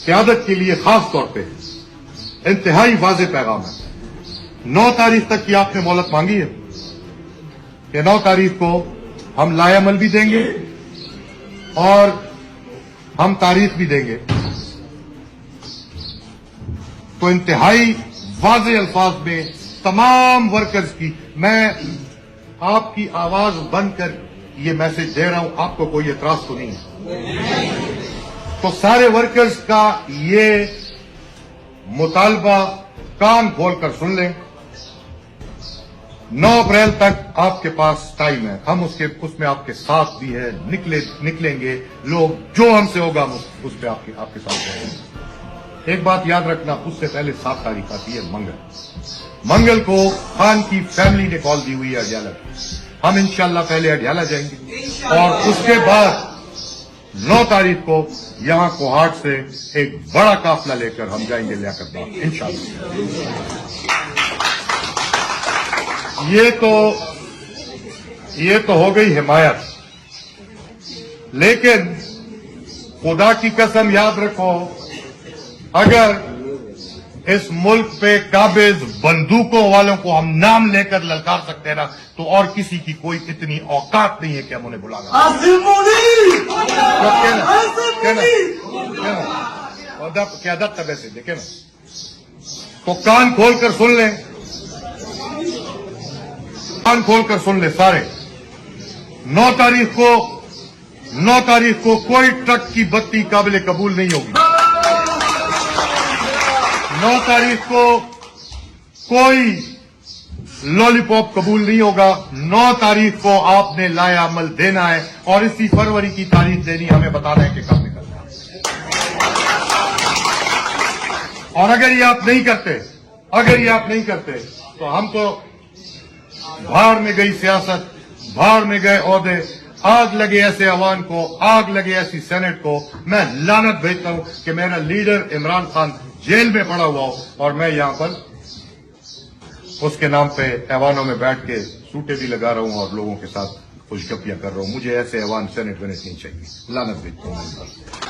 क़यादत के लिए खास तौर पे इंतहाई वाज़े पैगाम है। 9 तारीख तक की आपने मोहलत मांगी है कि 9 तारीख को हम लायामल भी देंगे और हम तारीख भी देंगे। तो इंतहाई वाज़े अल्फाज में तमाम वर्कर्स की मैं आपकी आवाज बनकर ये मैसेज दे रहा हूं, आपको कोई एतराज तो नहीं है। तो सारे वर्कर्स का ये मुतालबा कान खोलकर सुन लें। 9 अप्रैल तक आपके पास टाइम है, हम उसमें आपके साथ भी है, निकलेंगे लोग, जो हमसे होगा हम उस पर आपके साथ रहेंगे। एक बात याद रखना, उससे पहले 7 तारीख आती है मंगल को खान की फैमिली ने कॉल दी हुई है अडयाला की। हम इंशाल्लाह पहले अडयाला जाएंगे और उसके बाद 9 तारीख को यहां कोहाट से एक बड़ा काफिला लेकर हम जाएंगे लियाकत बाग इंशाल्लाह। ये तो हो गई हिमायत, लेकिन खुदा की कसम याद रखो, अगर इस मुल्क पे काबिज बंदूकों वालों को हम नाम लेकर ललकार सकते हैं ना, तो और किसी की कोई इतनी औकात नहीं है कि हम उन्हें बुलाना। क़यादत तब ऐसे देखे ना, तो कान खोलकर सुन लें, कान खोलकर सुन ले सारे। 9 तारीख को कोई ट्रक की बत्ती काबिल कबूल नहीं होगी। 9 तारीख को कोई लॉलीपॉप कबूल नहीं होगा। 9 तारीख को आपने लाया अमल देना है और इसी फरवरी की तारीख देनी, हमें बताना है कि कब निकलना है। और अगर ये आप नहीं करते तो हम तो भाड़ में गई सियासत, भाड़ में गए ओहदे, आग लगे ऐसे अवान को, आग लगे ऐसी सेनेट को। मैं लानत भेजता हूं कि मेरा लीडर इमरान खान जेल में पड़ा हुआ हो और मैं यहां पर उसके नाम पे ऐवानों में बैठ के सूटे भी लगा रहा हूं और लोगों के साथ खुशगपियां कर रहा हूं। मुझे ऐसे ऐवान सेनेट वेनेट नहीं चाहिए। लानत भेजता हूं।